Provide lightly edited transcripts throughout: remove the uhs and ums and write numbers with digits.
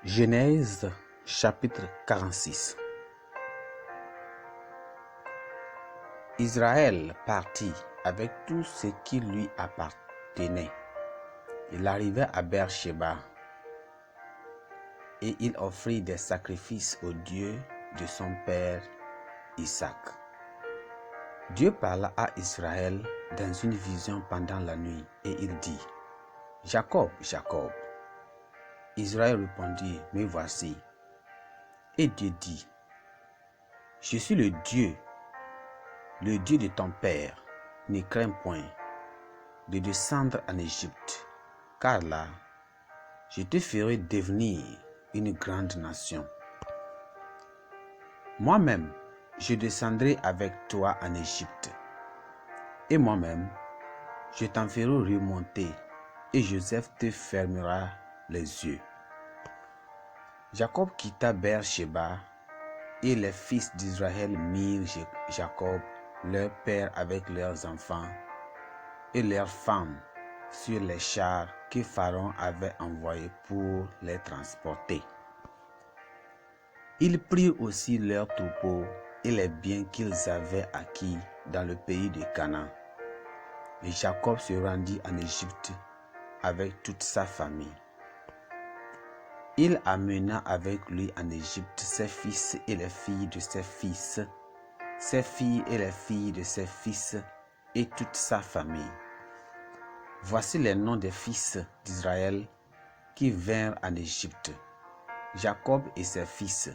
Genèse chapitre 46. Israël partit avec tout ce qui lui appartenait. Il arriva à Beer-Shéba et il offrit des sacrifices au Dieu de son père Isaac. Dieu parla à Israël dans une vision pendant la nuit et il dit: Jacob, Jacob. Israël répondit: Me voici. Et Dieu dit: Je suis le Dieu de ton père. Ne crains point de descendre en Égypte, car là, je te ferai devenir une grande nation. Moi-même, je descendrai avec toi en Égypte, et moi-même, je t'en ferai remonter, et Joseph te fermera les yeux. Jacob quitta Beer-Shéba, et les fils d'Israël mirent Jacob, leur père, avec leurs enfants et leurs femmes sur les chars que Pharaon avait envoyés pour les transporter. Ils prirent aussi leurs troupeaux et les biens qu'ils avaient acquis dans le pays de Canaan. Et Jacob se rendit en Égypte avec toute sa famille. Il amena avec lui en Égypte ses fils et les filles de ses fils, ses filles et les filles de ses fils, et toute sa famille. Voici les noms des fils d'Israël qui vinrent en Égypte. Jacob et ses fils.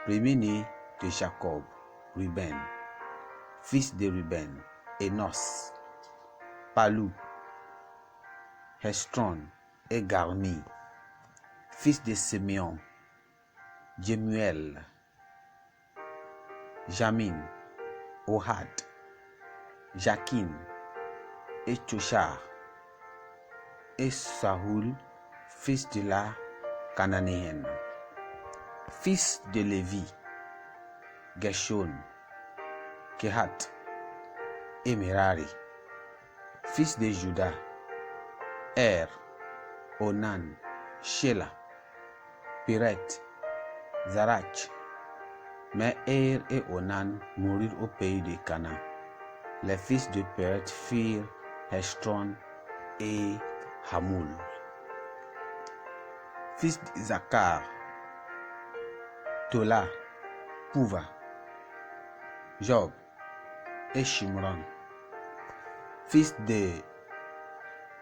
Premier-né de Jacob, Ruben. Fils de Ruben, Enos, Palou, Hestron et Garmi. Fils de Siméon, Jemuel, Jamin, Ohad, Jakin et Tchochar, et Saoul, fils de la Cananéenne. Fils de Lévi, Gershon, Kehat et Merari. Fils de Juda, Onan, Shelah, Piret, Zarach. Mais et Onan moururent au pays de Canaan. Les fils de Piret firent Hestron et Hamul. Fils d'Isaacar, Tola, Pouva, Job et Shimron. Fils de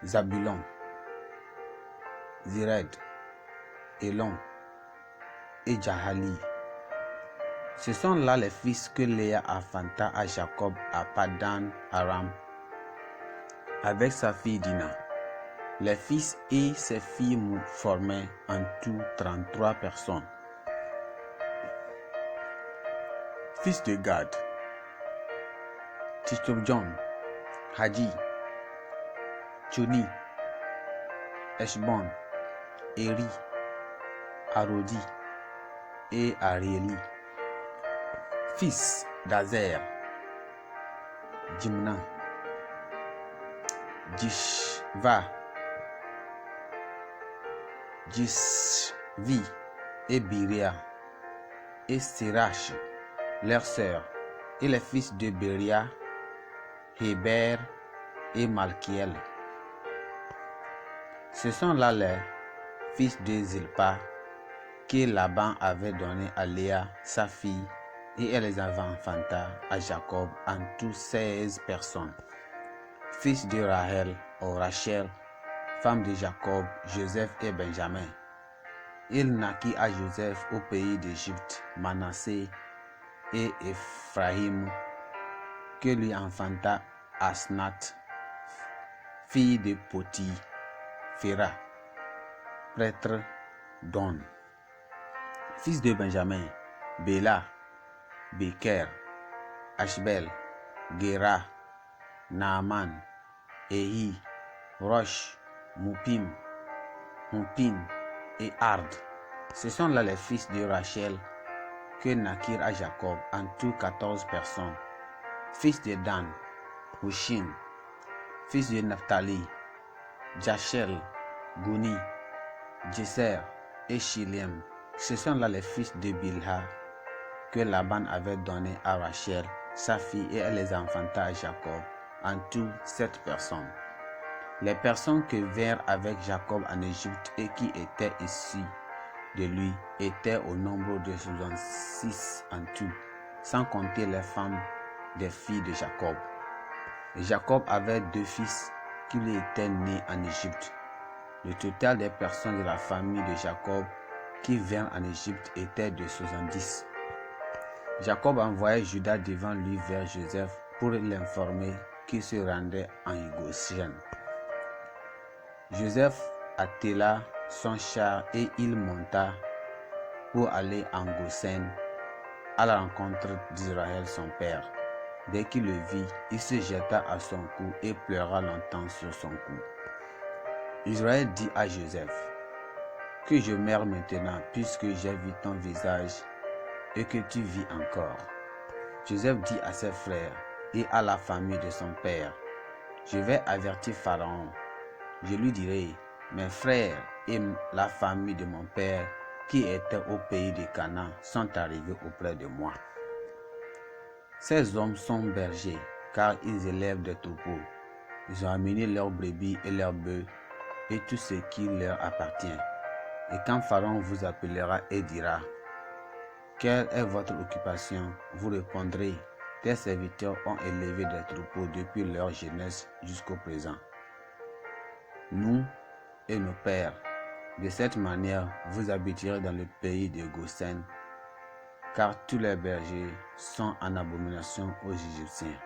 Zabulon, Zired, Elon et Jahali. Ce sont là les fils que Léa enfanta à Jacob à Padan Aram avec sa fille Dina. Les fils et ses filles formaient en tout 33 personnes. Fils de Gad, Tichobjon, Hadji, Tchoni, Eshbon, Eri, Arodi et Arieli. Fils d'Azer, Jimna, Jishva, Jishvi et Biria et Sirach, leurs sœurs, et les fils de Beria, Héber et Malkiel. Ce sont là les fils de Zilpa que Laban avait donné à Léa, sa fille, et elle les avait enfanta à Jacob en tout 16 personnes. Fils de Rachel, femme de Jacob, Joseph et Benjamin. Il naquit à Joseph au pays d'Égypte, Manassé et Ephraïm, que lui enfanta Asnath, fille de Poti-Phéra, prêtre d'On. Fils de Benjamin, Béla, Beker, Ashbel, Gera, Naaman, Ehi, Rosh, Mupim et Ard. Ce sont là les fils de Rachel que naquirent à Jacob en tout 14 personnes. Fils de Dan, Hushin. Fils de Naphtali, Jachel, Guni, Jesser et Shilem. Ce sont là les fils de Bilha que Laban avait donnés à Rachel, sa fille, et elle les enfanta à Jacob, en tout 7 personnes. Les personnes qui vinrent avec Jacob en Égypte et qui étaient issues de lui étaient au nombre de 66 en tout, sans compter les femmes des filles de Jacob. Et Jacob avait 2 fils qui lui étaient nés en Égypte. Le total des personnes de la famille de Jacob qui vinrent en Égypte était de 70. Jacob envoya Judas devant lui vers Joseph pour l'informer qu'il se rendait en Goshen. Joseph attela son char et il monta pour aller en Goshen à la rencontre d'Israël son père. Dès qu'il le vit, il se jeta à son cou et pleura longtemps sur son cou. Israël dit à Joseph: que je meure maintenant, puisque j'ai vu ton visage et que tu vis encore. Joseph dit à ses frères et à la famille de son père: je vais avertir Pharaon. Je lui dirai: mes frères et la famille de mon père qui étaient au pays de Canaan sont arrivés auprès de moi. Ces hommes sont bergers, car ils élèvent des troupeaux. Ils ont amené leurs brebis et leurs bœufs et tout ce qui leur appartient. Et quand Pharaon vous appellera et dira: quelle est votre occupation? Vous répondrez: tes serviteurs ont élevé des troupeaux depuis leur jeunesse jusqu'au présent, nous et nos pères. De cette manière, vous habiterez dans le pays de Goshen, car tous les bergers sont en abomination aux Égyptiens.